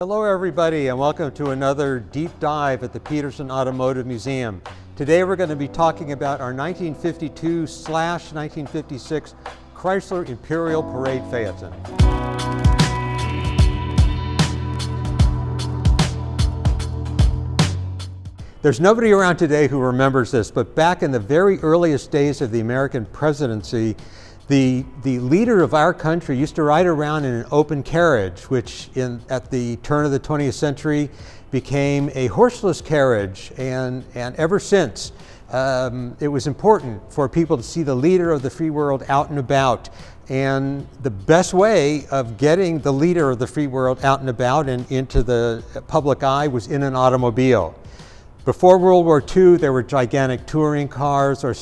Hello everybody and welcome to another deep dive at the Petersen Automotive Museum. Today we're going to be talking about our 1952/1956 Chrysler Imperial Parade Phaeton. There's nobody around today who remembers this, but back in the very earliest days of the American presidency, the leader of our country used to ride around in an open carriage, which at the turn of the 20th century became a horseless carriage, and ever since it was important for people to see the leader of the free world out and about. And the best way of getting the leader of the free world out and about and into the public eye was in an automobile. Before World War II, there were gigantic touring cars or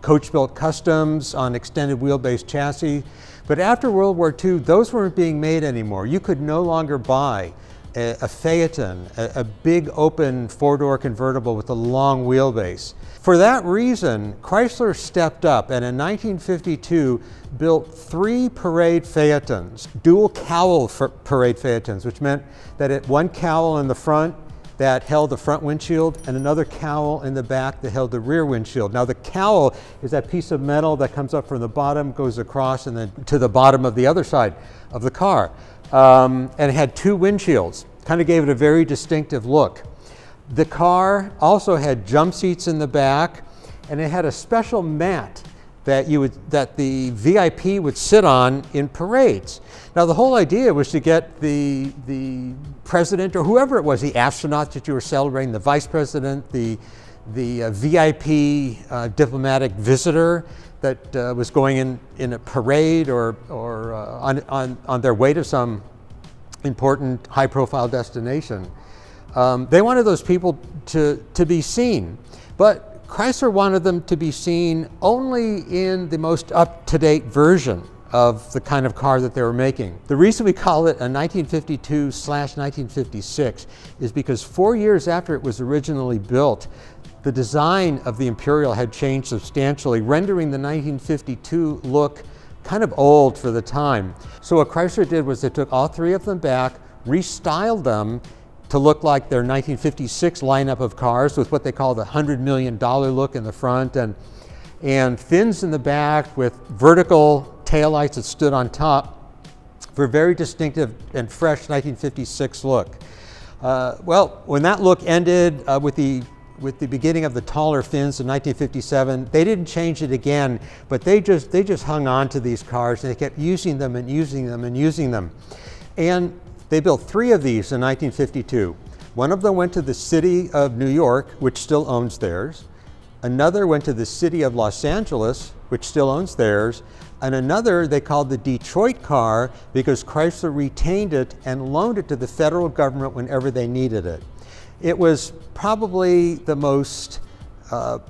coach-built customs on extended wheelbase chassis. But after World War II, those weren't being made anymore. You could no longer buy a Phaeton, a big open four-door convertible with a long wheelbase. For that reason, Chrysler stepped up and in 1952 built 3 Parade Phaetons, dual cowl Parade Phaetons, which meant that it one cowl in the front that held the front windshield and another cowl in the back that held the rear windshield. Now the cowl is that piece of metal that comes up from the bottom, goes across and then to the bottom of the other side of the car. And it had 2 windshields, kind of gave it a very distinctive look. The car also had jump seats in the back, and it had a special mat that the VIP would sit on in parades. Now the whole idea was to get the president or whoever it was, the astronaut that you were celebrating, the vice president, the VIP diplomatic visitor that was going in a parade or on their way to some important high-profile destination. They wanted those people to be seen, but Chrysler wanted them to be seen only in the most up-to-date version of the kind of car that they were making. The reason we call it a 1952/1956 is because 4 years after it was originally built, the design of the Imperial had changed substantially, rendering the 1952 look kind of old for the time. So what Chrysler did was they took all 3 of them back, restyled them to look like their 1956 lineup of cars with what they call the $100 million look in the front and fins in the back with vertical taillights that stood on top for a very distinctive and fresh 1956 look. Well, when that look ended with the beginning of the taller fins in 1957, they didn't change it again, but they just hung on to these cars and they kept using them and using them and using them. And they built 3 of these in 1952. One of them went to the city of New York, which still owns theirs. Another went to the city of Los Angeles, which still owns theirs. And another they called the Detroit car because Chrysler retained it and loaned it to the federal government whenever they needed it. It was probably the most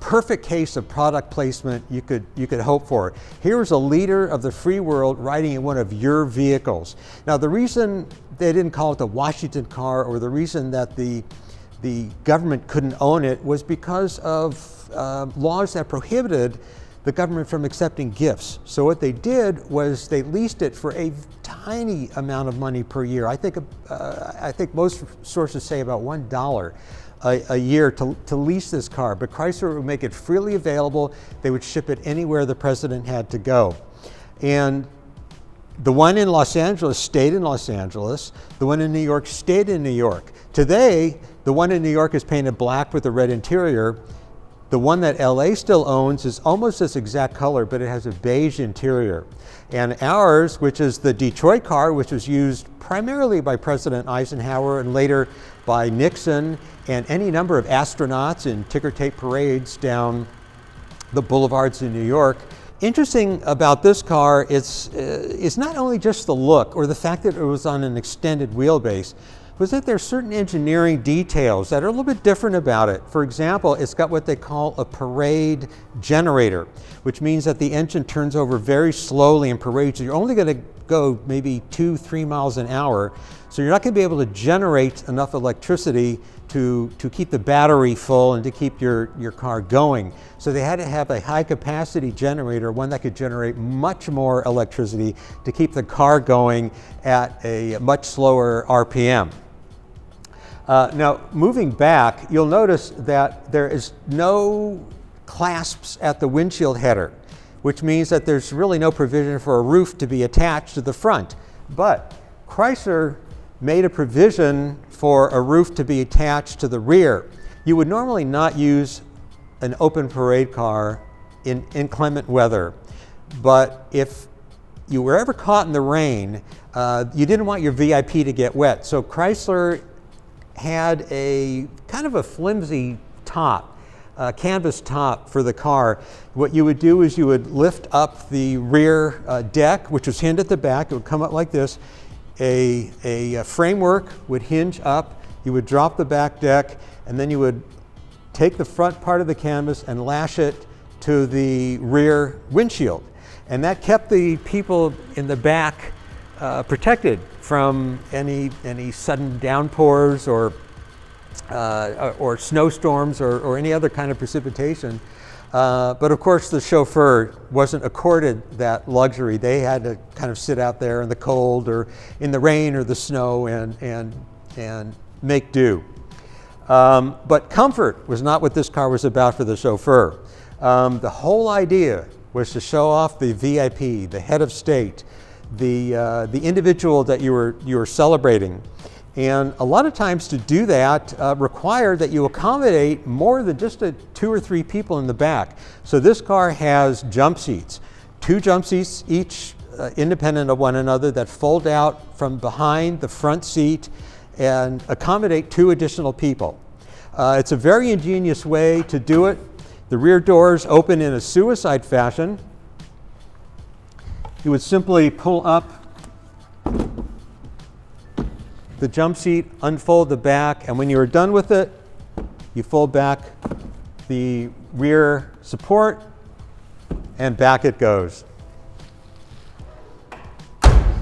perfect case of product placement you could hope for. Here's a leader of the free world riding in one of your vehicles. Now the reason they didn't call it the Washington car, or the reason that the government couldn't own it, was because of laws that prohibited the government from accepting gifts. So what they did was they leased it for a tiny amount of money per year. I think most sources say about $1 a year to lease this car, but Chrysler would make it freely available. They would ship it anywhere the president had to go. And the one in Los Angeles stayed in Los Angeles. The one in New York stayed in New York. Today, the one in New York is painted black with a red interior. The one that LA still owns is almost this exact color, but it has a beige interior. And ours, which is the Detroit car, which was used primarily by President Eisenhower and later by Nixon and any number of astronauts in ticker tape parades down the boulevards in New York. Interesting about this car is not only just the look or the fact that it was on an extended wheelbase, was that there's certain engineering details that are a little bit different about it. For example, it's got what they call a parade generator, which means that the engine turns over very slowly in parades. So you're only going to go maybe 2-3 miles an hour. So you're not going to be able to generate enough electricity to keep the battery full and to keep your car going. So they had to have a high capacity generator, one that could generate much more electricity to keep the car going at a much slower RPM. Now, moving back, you'll notice that there is no clasps at the windshield header, which means that there's really no provision for a roof to be attached to the front. But Chrysler made a provision for a roof to be attached to the rear. You would normally not use an open parade car in inclement weather, but if you were ever caught in the rain, you didn't want your VIP to get wet. So Chrysler had a kind of a flimsy top, canvas top for the car. What you would do is you would lift up the rear deck, which was hinged at the back. It would come up like this. A framework would hinge up. You would drop the back deck, and then you would take the front part of the canvas and lash it to the rear windshield. And that kept the people in the back protected from any sudden downpours or snowstorms or any other kind of precipitation. But of course, the chauffeur wasn't accorded that luxury. They had to kind of sit out there in the cold or in the rain or the snow and make do. But comfort was not what this car was about for the chauffeur. The whole idea was to show off the VIP, the head of state, the individual that you were celebrating. And a lot of times to do that required that you accommodate more than just 2 or 3 people in the back. So this car has jump seats, 2 jump seats, each independent of one another, that fold out from behind the front seat and accommodate 2 additional people. It's a very ingenious way to do it. The rear doors open in a suicide fashion. You would simply pull up the jump seat, unfold the back, and when you are done with it, you fold back the rear support, and back it goes.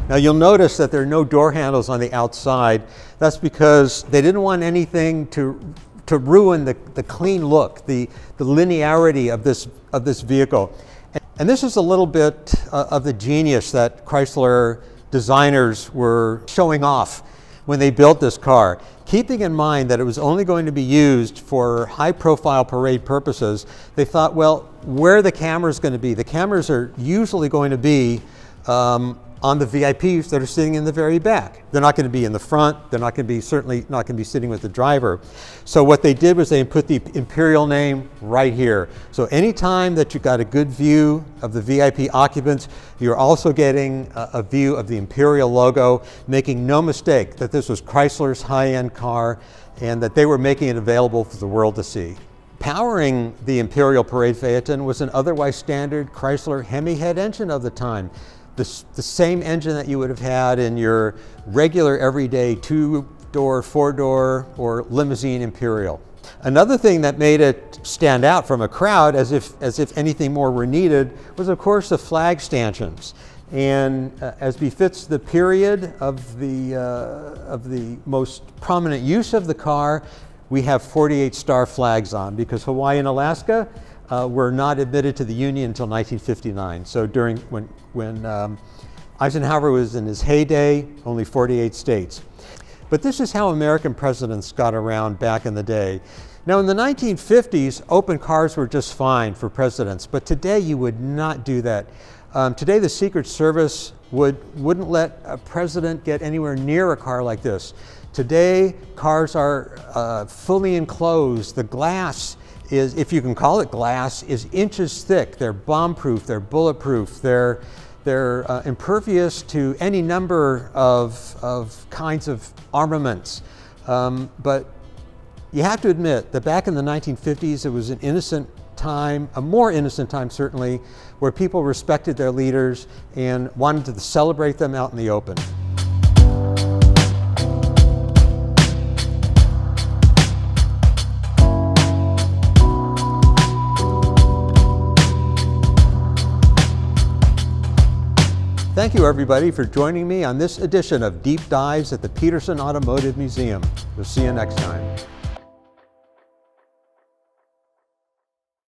Now you'll notice that there are no door handles on the outside. That's because they didn't want anything to ruin the clean look, the linearity of this vehicle. And this is a little bit of the genius that Chrysler designers were showing off when they built this car. Keeping in mind that it was only going to be used for high-profile parade purposes, they thought, well, where are the cameras going to be? The cameras are usually going to be on the VIPs that are sitting in the very back. They're not going to be in the front. They're not going to be, certainly not going to be sitting with the driver. So what they did was they put the Imperial name right here. So anytime that you got a good view of the VIP occupants, you're also getting a view of the Imperial logo, making no mistake that this was Chrysler's high-end car and that they were making it available for the world to see. Powering the Imperial Parade Phaeton was an otherwise standard Chrysler Hemi head engine of the time. The same engine that you would have had in your regular everyday 2-door, 4-door, or limousine Imperial. Another thing that made it stand out from a crowd, as if anything more were needed, was of course the flag stanchions. And as befits the period of the most prominent use of the car, we have 48-star flags on, because Hawaii and Alaska were not admitted to the Union until 1959. So when Eisenhower was in his heyday, only 48 states. But this is how American presidents got around back in the day. Now in the 1950s, open cars were just fine for presidents, but today you would not do that. Today the Secret Service wouldn't let a president get anywhere near a car like this. Today cars are fully enclosed. The glass is, if you can call it glass, is inches thick. They're bomb-proof, they're bulletproof, they're impervious to any number of kinds of armaments. But you have to admit that back in the 1950s, it was an innocent time, a more innocent time certainly, where people respected their leaders and wanted to celebrate them out in the open. Thank you everybody for joining me on this edition of Deep Dives at the Petersen Automotive Museum. We'll see you next time.